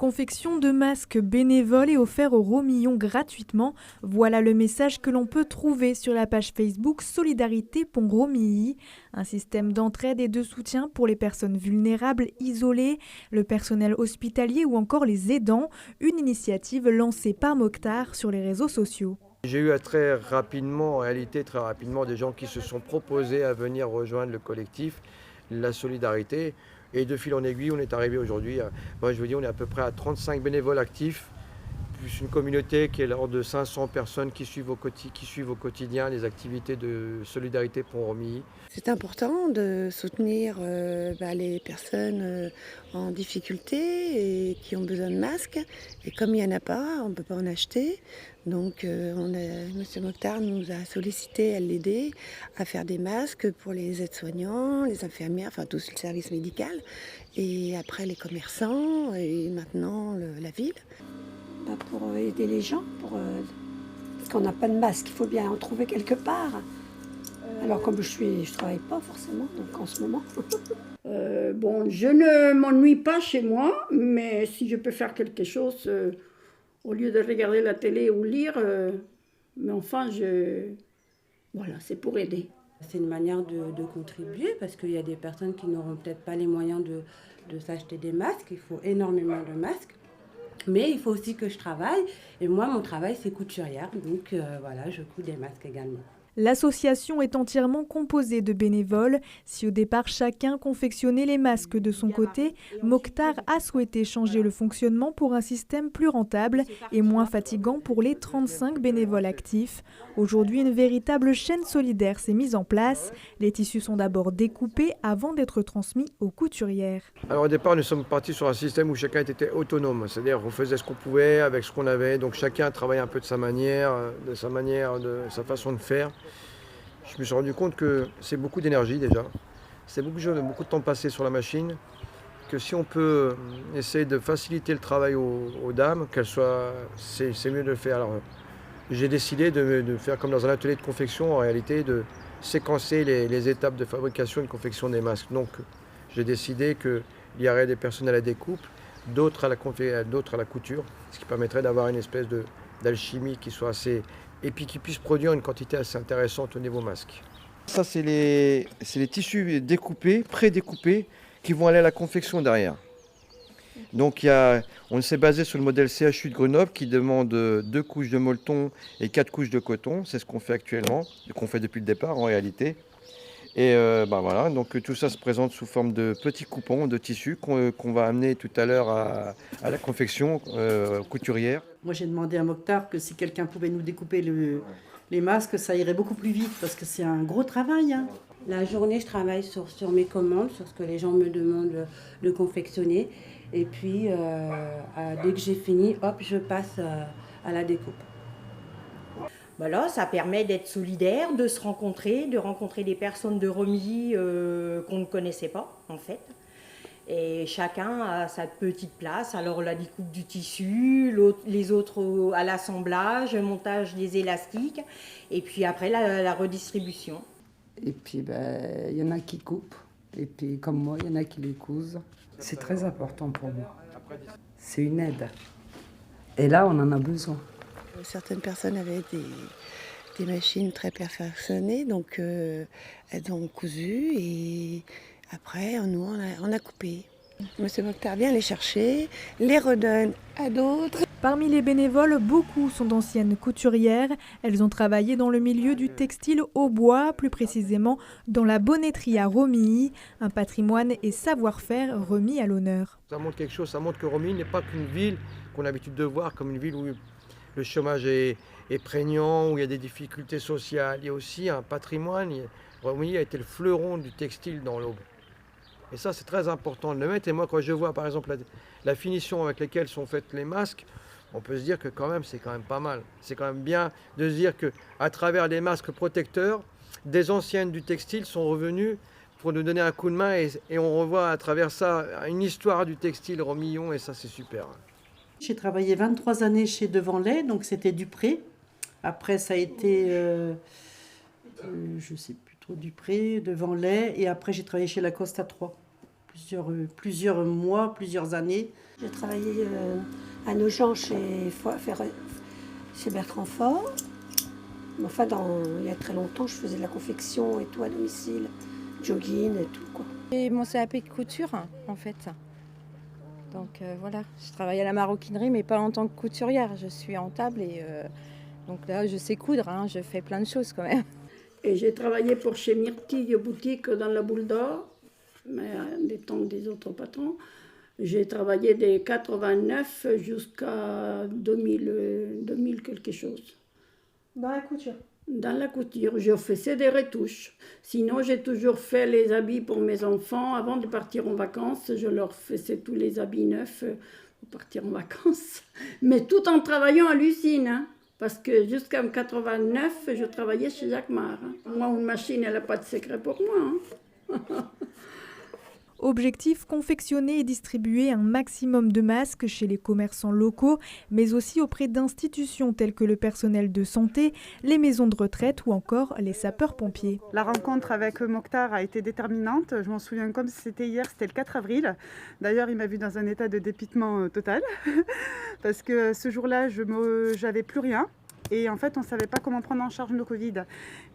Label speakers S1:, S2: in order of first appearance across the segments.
S1: confection de masques bénévoles et offerts aux Romillons gratuitement. Voilà le message que l'on peut trouver sur la page Facebook Solidarité Pont-Romilly. Un système d'entraide et de soutien pour les personnes vulnérables, isolées, le personnel hospitalier ou encore les aidants. Une initiative lancée par Mokhtar sur les réseaux sociaux.
S2: J'ai eu très rapidement, des gens qui se sont proposés à venir rejoindre le collectif, la solidarité. Et de fil en aiguille, on est arrivé aujourd'hui, on est à peu près à 35 bénévoles actifs, plus une communauté qui est l'ordre de 500 personnes qui suivent au quotidien les activités de solidarité Pont-Romilly.
S3: C'est important de soutenir les personnes en difficulté et qui ont besoin de masques. Et comme il n'y en a pas, on ne peut pas en acheter. Donc M. Mokhtar nous a sollicité à l'aider à faire des masques pour les aides-soignants, les infirmières, enfin tout le service médical. Et après les commerçants et maintenant la ville.
S4: Pour aider les gens, parce qu'on n'a pas de masque, il faut bien en trouver quelque part. Alors comme je travaille pas forcément, donc en ce moment.
S5: Je ne m'ennuie pas chez moi, mais si je peux faire quelque chose, au lieu de regarder la télé ou lire, mais enfin, c'est pour aider.
S6: C'est une manière de contribuer, parce qu'il y a des personnes qui n'auront peut-être pas les moyens de s'acheter des masques. Il faut énormément de masques. Mais il faut aussi que je travaille. Et moi, mon travail, c'est couturière. Donc je couds des masques également.
S1: L'association est entièrement composée de bénévoles. Si au départ chacun confectionnait les masques de son côté, Mokhtar a souhaité changer le fonctionnement pour un système plus rentable et moins fatigant pour les 35 bénévoles actifs. Aujourd'hui, une véritable chaîne solidaire s'est mise en place. Les tissus sont d'abord découpés avant d'être transmis aux couturières.
S2: Alors au départ, nous sommes partis sur un système où chacun était autonome, c'est-à-dire qu'on faisait ce qu'on pouvait avec ce qu'on avait, donc chacun travaillait un peu de sa manière, de sa façon de faire. Je me suis rendu compte que c'est beaucoup d'énergie déjà, c'est beaucoup de temps passé sur la machine, que si on peut essayer de faciliter le travail aux dames, c'est mieux de le faire. Alors, j'ai décidé de faire comme dans un atelier de confection, en réalité, de séquencer les étapes de fabrication et de confection des masques. Donc j'ai décidé qu'il y aurait des personnes à la découpe, d'autres à la couture, ce qui permettrait d'avoir une espèce d'alchimie qui soit assez... et puis qui puisse produire une quantité assez intéressante au niveau masque. Ça, c'est les tissus découpés, pré-découpés, qui vont aller à la confection derrière. Donc on s'est basé sur le modèle CHU de Grenoble qui demande 2 couches de molleton et 4 couches de coton. C'est ce qu'on fait actuellement, qu'on fait depuis le départ en réalité. Et donc tout ça se présente sous forme de petits coupons de tissu qu'on va amener tout à l'heure à la confection couturière.
S7: Moi j'ai demandé à Mokhtar que si quelqu'un pouvait nous découper les masques, ça irait beaucoup plus vite parce que c'est un gros travail. Hein.
S6: La journée, je travaille sur mes commandes, sur ce que les gens me demandent de confectionner. Et puis dès que j'ai fini, hop, je passe à la découpe.
S8: Voilà, ça permet d'être solidaire, de se rencontrer, de rencontrer des personnes de Romilly qu'on ne connaissait pas en fait. Et chacun a sa petite place, alors la découpe du tissu, les autres à l'assemblage, le montage des élastiques, et puis après la redistribution.
S9: Et puis y en a qui coupent, et puis comme moi, il y en a qui les cousent. C'est très important pour moi. C'est une aide. Et là, on en a besoin.
S3: Certaines personnes avaient des machines très perfectionnées, donc elles ont cousu et après, nous, on a coupé. Monsieur Mokhtar vient les chercher, les redonne à d'autres.
S1: Parmi les bénévoles, beaucoup sont d'anciennes couturières. Elles ont travaillé dans le milieu du textile au bois, plus précisément dans la bonneterie à Romilly, un patrimoine et savoir-faire remis à l'honneur.
S2: Ça montre quelque chose, ça montre que Romilly n'est pas qu'une ville qu'on a l'habitude de voir comme une ville où le chômage est prégnant, où il y a des difficultés sociales. Il y a aussi un patrimoine. Romilly a été le fleuron du textile dans l'Aube. Et ça, c'est très important de le mettre. Et moi, quand je vois, par exemple, la finition avec laquelle sont faits les masques, on peut se dire que c'est quand même pas mal. C'est quand même bien de se dire qu'à travers les masques protecteurs, des anciennes du textile sont revenues pour nous donner un coup de main. Et on revoit à travers ça une histoire du textile Romillon. Et ça, c'est super.
S7: J'ai travaillé 23 années chez Devanlay, donc c'était Dupré. Après, ça a été, je ne sais plus trop, Dupré, Devanlay. Et après, j'ai travaillé chez Lacoste à Troyes. plusieurs mois, plusieurs années.
S4: J'ai travaillé à Nogent chez Bertrand Faure. Enfin, il y a très longtemps, je faisais de la confection et tout à domicile, jogging et tout, quoi.
S10: Et mon CAP de couture, en fait. Donc voilà, je travaille à la maroquinerie, mais pas en tant que couturière. Je suis en table et donc là, je sais coudre, hein, je fais plein de choses quand même.
S5: Et j'ai travaillé pour chez Myrtille, boutique dans la Boule d'Or, mais des temps des autres patrons. J'ai travaillé dès 89 jusqu'à 2000 quelque chose.
S1: Dans la couture?
S5: Dans la couture, je faisais des retouches. Sinon, j'ai toujours fait les habits pour mes enfants. Avant de partir en vacances, je leur faisais tous les habits neufs pour partir en vacances. Mais tout en travaillant à l'usine, hein, parce que jusqu'en 89, je travaillais chez Jacquemart. Hein. Moi, une machine, elle n'a pas de secret pour moi. Hein.
S1: Objectif, confectionner et distribuer un maximum de masques chez les commerçants locaux, mais aussi auprès d'institutions telles que le personnel de santé, les maisons de retraite ou encore les sapeurs-pompiers.
S11: La rencontre avec Mokhtar a été déterminante. Je m'en souviens comme si c'était hier, c'était le 4 avril. D'ailleurs, il m'a vu dans un état de dépitement total parce que ce jour-là, j'avais plus rien. Et en fait, on ne savait pas comment prendre en charge le Covid.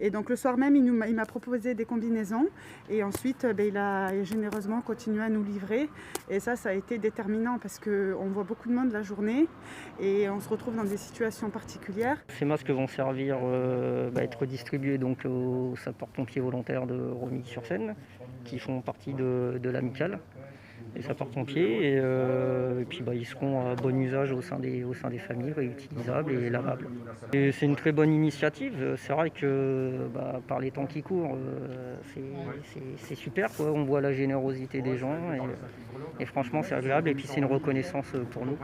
S11: Et donc le soir même, il m'a proposé des combinaisons. Et ensuite, il a généreusement continué à nous livrer. Et ça a été déterminant parce qu'on voit beaucoup de monde la journée. Et on se retrouve dans des situations particulières.
S12: Ces masques vont servir à être distribués donc, aux sapeurs-pompiers volontaires de Romilly-sur-Seine, qui font partie de l'amicale. Les sapeurs-pompiers et puis ils seront à bon usage au sein des familles, réutilisables et lavables. Et c'est une très bonne initiative. C'est vrai que par les temps qui courent, c'est super, quoi. On voit la générosité des gens et franchement c'est agréable et puis c'est une reconnaissance pour nous.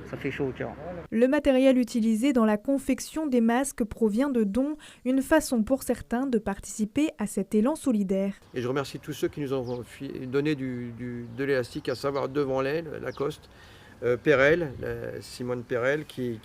S12: Ça fait chaud au cœur.
S1: Le matériel utilisé dans la confection des masques provient de dons, une façon pour certains de participer à cet élan solidaire.
S2: Et je remercie tous ceux qui nous ont donné de l'élastique, à savoir Devant l'aile, Lacoste, Perel, Simone Perel, qui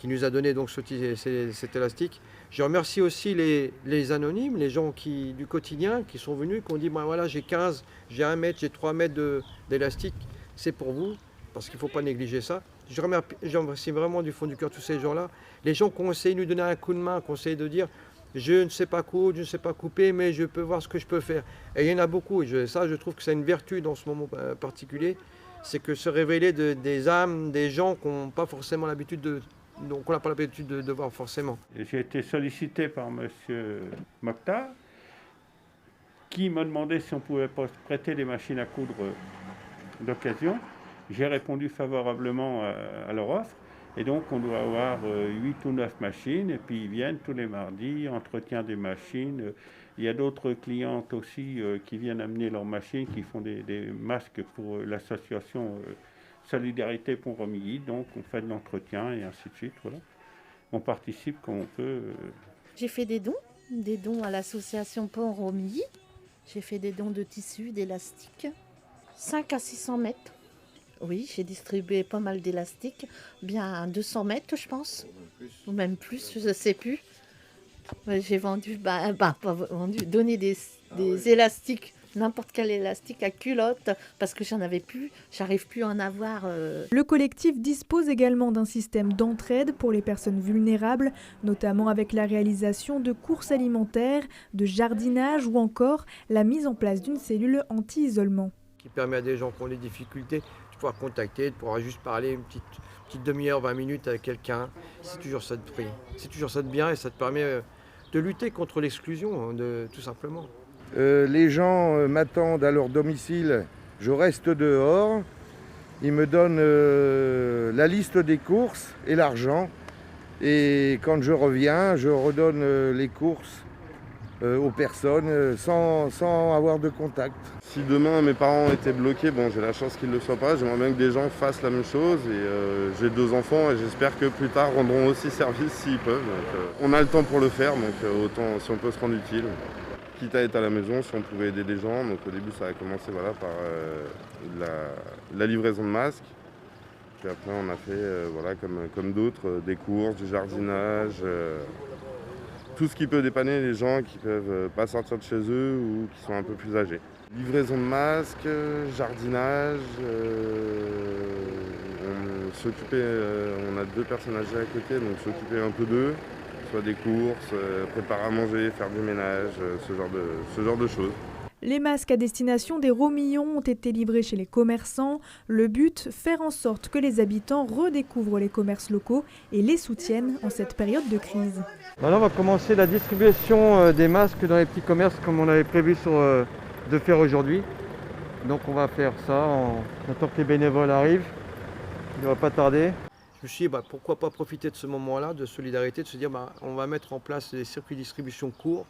S2: nous a donné donc cet élastique. Je remercie aussi les anonymes, les gens du quotidien qui sont venus, qui ont dit voilà, j'ai 15, j'ai 1 mètre, j'ai 3 mètres d'élastique, c'est pour vous. Parce qu'il ne faut pas négliger ça. Je remercie vraiment du fond du cœur tous ces gens-là. Les gens qui ont essayé de nous donner un coup de main, qui ont essayé de dire je ne sais pas coudre, je ne sais pas couper, mais je peux voir ce que je peux faire. Et il y en a beaucoup. Et je trouve que c'est une vertu dans ce moment particulier. C'est que se révéler des âmes, des gens qui n'ont pas forcément l'habitude de voir forcément.
S13: J'ai été sollicité par M. Mokhtar, qui m'a demandé si on pouvait prêter des machines à coudre d'occasion. J'ai répondu favorablement à leur offre et donc on doit avoir 8 ou 9 machines et puis ils viennent tous les mardis, entretien des machines. Il y a d'autres clientes aussi qui viennent amener leurs machines, qui font des masques pour l'association Solidarité pour Romilly, donc on fait de l'entretien et ainsi de suite. Voilà. On participe quand on peut.
S14: J'ai fait des dons à l'association Pont Romilly. J'ai fait des dons de tissus, d'élastiques, 5 à 600 mètres. Oui, j'ai distribué pas mal d'élastiques, bien 200 mètres je pense, ou même plus, je ne sais plus. J'ai vendu, donné des élastiques, n'importe quel élastique à culotte, parce que j'en avais plus, j'arrive plus à en avoir.
S1: Le collectif dispose également d'un système d'entraide pour les personnes vulnérables, notamment avec la réalisation de courses alimentaires, de jardinage ou encore la mise en place d'une cellule anti-isolement.
S2: Qui permet à des gens qui ont des difficultés de pouvoir contacter, de pouvoir juste parler une petite demi-heure, 20 minutes avec quelqu'un. C'est toujours ça de prix. C'est toujours ça de bien et ça te permet de lutter contre l'exclusion, tout simplement.
S15: Les gens m'attendent à leur domicile, je reste dehors, ils me donnent la liste des courses et l'argent. Et quand je reviens, je redonne les courses aux personnes sans avoir de contact.
S16: Si demain mes parents étaient bloqués, bon j'ai la chance qu'ils ne le soient pas, j'aimerais bien que des gens fassent la même chose et j'ai 2 enfants et j'espère que plus tard rendront aussi service s'ils peuvent. Donc, on a le temps pour le faire, donc autant si on peut se rendre utile. Quitte à être à la maison, si on pouvait aider des gens. Donc au début ça a commencé par la livraison de masques. Puis après on a fait comme d'autres, des courses, du jardinage. Tout ce qui peut dépanner les gens qui ne peuvent pas sortir de chez eux ou qui sont un peu plus âgés. Livraison de masques, jardinage, on a 2 personnes âgées à côté, donc s'occuper un peu d'eux, soit des courses, préparer à manger, faire du ménage, ce genre de choses.
S1: Les masques à destination des Romillons ont été livrés chez les commerçants. Le but, faire en sorte que les habitants redécouvrent les commerces locaux et les soutiennent en cette période de crise.
S2: Là, on va commencer la distribution des masques dans les petits commerces comme on avait prévu de faire aujourd'hui. Donc on va faire ça en attendant que les bénévoles arrivent. Il ne va pas tarder. Je me suis dit, pourquoi pas profiter de ce moment-là de solidarité, de se dire on va mettre en place des circuits de distribution courts,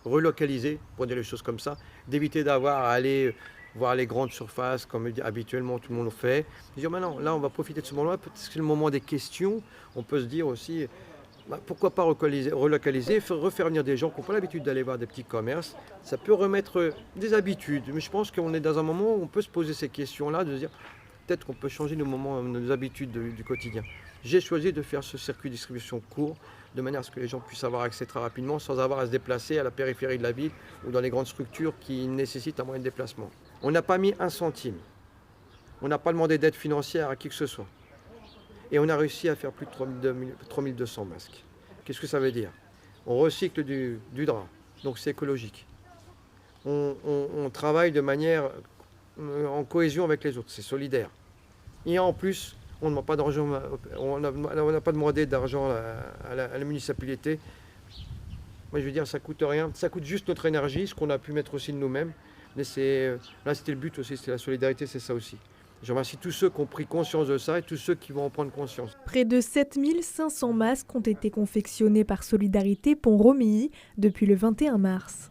S2: relocalisés, pour dire les choses comme ça, d'éviter d'avoir à aller voir les grandes surfaces comme habituellement tout le monde le fait. Je dis, non, là on va profiter de ce moment-là, peut-être que c'est le moment des questions. On peut se dire aussi, pourquoi pas relocaliser, refaire venir des gens qui n'ont pas l'habitude d'aller voir des petits commerces. Ça peut remettre des habitudes, mais je pense qu'on est dans un moment où on peut se poser ces questions-là, de se dire peut-être qu'on peut changer nos habitudes du quotidien. J'ai choisi de faire ce circuit de distribution court, de manière à ce que les gens puissent avoir accès très rapidement, sans avoir à se déplacer à la périphérie de la ville ou dans les grandes structures qui nécessitent un moyen de déplacement. On n'a pas mis un centime. On n'a pas demandé d'aide financière à qui que ce soit. Et on a réussi à faire plus de 3200 masques. Qu'est-ce que ça veut dire? On recycle du drap, donc c'est écologique. On travaille de manière en cohésion avec les autres, c'est solidaire. Et en plus, on n'a pas d'argent, on n'a pas demandé d'argent à la municipalité. Moi je veux dire, ça coûte rien, ça coûte juste notre énergie, ce qu'on a pu mettre aussi de nous-mêmes. Mais là c'était le but aussi, c'était la solidarité, c'est ça aussi. Je remercie tous ceux qui ont pris conscience de ça et tous ceux qui vont en prendre conscience.
S1: Près de 7500 masques ont été confectionnés par Solidarité Pont-Romilly depuis le 21 mars.